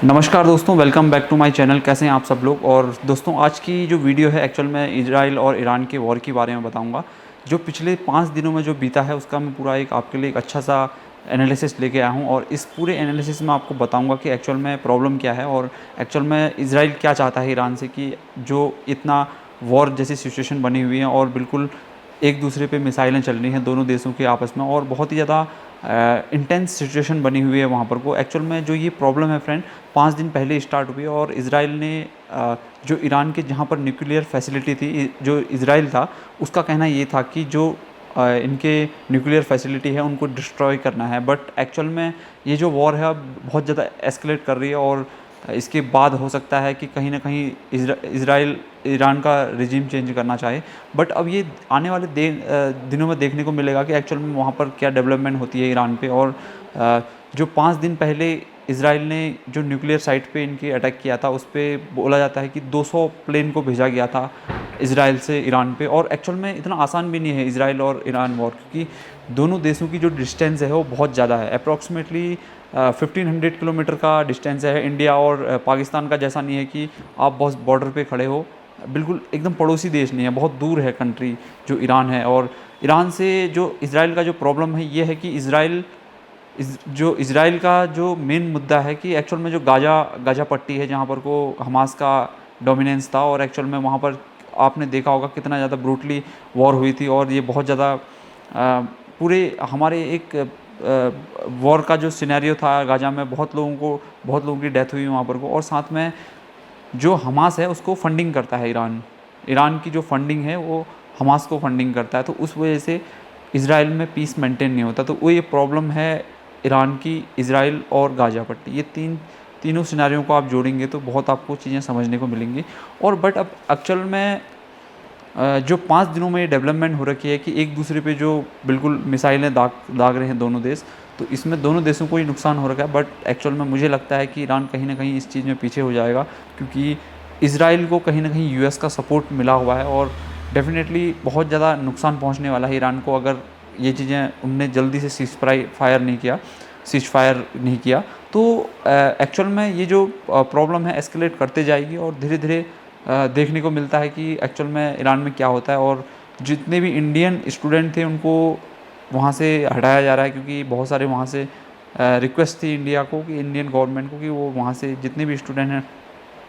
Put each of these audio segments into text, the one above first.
नमस्कार दोस्तों, welcome back to my channel. कैसे हैं आप सब लोग। और दोस्तों, आज की जो वीडियो है एक्चुअल में इजराइल और ईरान के वॉर के बारे में बताऊंगा। जो पिछले 5 दिनों में जो बीता है उसका मैं पूरा एक आपके लिए एक अच्छा सा एनालिसिस लेके आया हूं। और इस पूरे एनालिसिस में आपको बताऊंगा कि एक्चुअल में प्रॉब्लम क्या है और एक्चुअल में इजराइल क्या चाहता है ईरान से, कि जो इतना वॉर जैसी सिचुएशन बनी हुई है और बिल्कुल एक दूसरे पे मिसाइलें चल रही हैं दोनों देशों के आपस में, और बहुत ही ज़्यादा इंटेंस सिचुएशन बनी हुई है वहाँ पर को। एक्चुअल में जो ये प्रॉब्लम है फ्रेंड, 5 दिन पहले स्टार्ट हुई और इजराइल ने जो ईरान के जहाँ पर न्यूक्लियर फैसिलिटी थी, जो इजराइल था उसका कहना ये था कि जो इनके न्यूक्लियर फैसिलिटी है उनको डिस्ट्रॉय करना है। बट एक्चुअल में ये जो वॉर है अब बहुत ज़्यादा एस्केलेट कर रही है और इसके बाद हो सकता है कि कहीं ना कहीं इजराइल ईरान का रिजीम चेंज करना चाहे। बट अब ये आने वाले दिनों में देखने को मिलेगा कि एक्चुअल में वहाँ पर क्या डेवलपमेंट होती है ईरान पे। और जो 5 दिन पहले इजराइल ने जो न्यूक्लियर साइट पे इनके अटैक किया था उस पर बोला जाता है कि 200 प्लेन को भेजा गया था इजराइल से ईरान पे। और एक्चुअल में इतना आसान भी नहीं है इजराइल और ईरान वॉर, क्योंकि दोनों देशों की जो डिस्टेंस है वो बहुत ज़्यादा है। अप्रॉक्सीमेटली 1500 किलोमीटर का डिस्टेंस है। इंडिया और पाकिस्तान का जैसा नहीं है कि आप बहुत बॉर्डर पे खड़े हो, बिल्कुल एकदम पड़ोसी देश नहीं है, बहुत दूर है कंट्री जो ईरान है। और ईरान से जो इजराइल का जो प्रॉब्लम है ये है कि जो इजराइल का जो मेन मुद्दा है कि एक्चुअल में जो गाजा पट्टी है जहाँ पर को हमास का डोमिनेंस था, और एक्चुअल में वहाँ पर आपने देखा होगा कितना ज़्यादा ब्रूटली वॉर हुई थी। और ये बहुत ज़्यादा पूरे हमारे एक वॉर का जो सिनेरियो था गाजा में, बहुत लोगों की डेथ हुई वहाँ पर को। और साथ में जो हमास है उसको फंडिंग करता है ईरान की जो फंडिंग है वो हमास को फंडिंग करता है, तो उस वजह से इजराइल में पीस मेंटेन नहीं होता। तो वो ये प्रॉब्लम है ईरान की, इजराइल और गाजा पट्टी। ये तीनों सिनारियों को आप जोड़ेंगे तो बहुत आपको चीज़ें समझने को मिलेंगी। और बट अब एक्चुअल में जो 5 दिनों में ये डेवलपमेंट हो रखी है कि एक दूसरे पे जो बिल्कुल मिसाइलें दाग रहे हैं दोनों देश, तो इसमें दोनों देशों को ही नुकसान हो रखा है। बट एक्चुअल में मुझे लगता है कि ईरान कहीं ना कहीं इस चीज़ में पीछे हो जाएगा, क्योंकि इजराइल को कहीं ना कहीं यूएस का सपोर्ट मिला हुआ है और डेफिनेटली बहुत ज़्यादा नुकसान पहुँचने वाला है ईरान को अगर ये चीज़ें उनने जल्दी से सीज फायर नहीं किया। तो एक्चुअल में ये जो प्रॉब्लम है एस्केलेट करते जाएगी और धीरे धीरे देखने को मिलता है कि एक्चुअल में ईरान में क्या होता है। और जितने भी इंडियन स्टूडेंट थे उनको वहाँ से हटाया जा रहा है, क्योंकि बहुत सारे वहाँ से रिक्वेस्ट थी इंडिया को, कि इंडियन गवर्नमेंट को, कि वो वहाँ से जितने भी स्टूडेंट हैं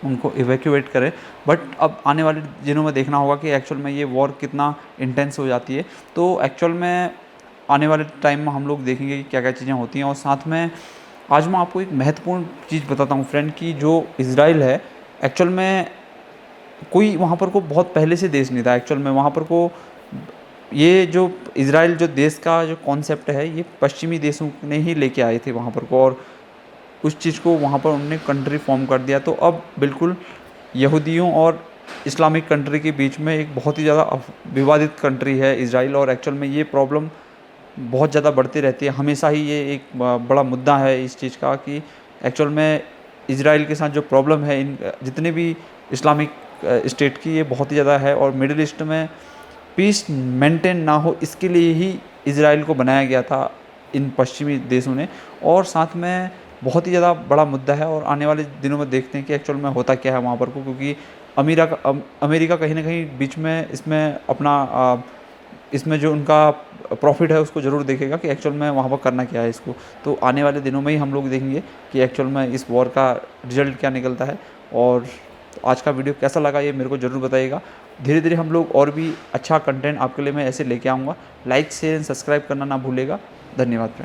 उनको इवैक्यूएट करें। बट अब आने वाले दिनों में देखना होगा कि एक्चुअल में ये वॉर कितना इंटेंस हो जाती है। तो एक्चुअल में आने वाले टाइम में हम लोग देखेंगे कि क्या क्या चीज़ें होती हैं। और साथ में आज मैं आपको एक महत्वपूर्ण चीज़ बताता हूँ फ्रेंड, कि जो इजराइल है एक्चुअल में कोई वहाँ पर को बहुत पहले से देश नहीं था। एक्चुअल में वहाँ पर को ये जो इजराइल जो देश का जो कॉन्सेप्ट है ये पश्चिमी देशों ने ही लेके आए थे वहाँ पर को, और उस चीज़ को वहाँ पर उन्होंने कंट्री फॉर्म कर दिया। तो अब बिल्कुल यहूदियों और इस्लामिक कंट्री के बीच में एक बहुत ही ज़्यादा विवादित कंट्री है इजराइल। और एक्चुअल में ये प्रॉब्लम बहुत ज़्यादा बढ़ती रहती है, हमेशा ही ये एक बड़ा मुद्दा है इस चीज़ का, कि एक्चुअल में इजराइल के साथ जो प्रॉब्लम है इन जितने भी इस्लामिक स्टेट की, ये बहुत ही ज़्यादा है। और मिडिल ईस्ट में पीस मेंटेन ना हो इसके लिए ही इजराइल को बनाया गया था इन पश्चिमी देशों ने। और साथ में बहुत ही ज़्यादा बड़ा मुद्दा है और आने वाले दिनों में देखते हैं कि एक्चुअल में होता क्या है वहाँ पर को, क्योंकि अमेरिका कहीं ना कहीं बीच में इसमें अपना इसमें जो उनका प्रॉफिट है उसको ज़रूर देखेगा कि एक्चुअल में वहाँ पर करना क्या है इसको। तो आने वाले दिनों में ही हम लोग देखेंगे कि एक्चुअल में इस वॉर का रिजल्ट क्या निकलता है। और आज का वीडियो कैसा लगा ये मेरे को ज़रूर बताइएगा। धीरे धीरे हम लोग और भी अच्छा कंटेंट आपके लिए मैं ऐसे लेके आऊँगा। लाइक शेयर एंड सब्सक्राइब करना ना भूलेगा। धन्यवाद फ्रेंड।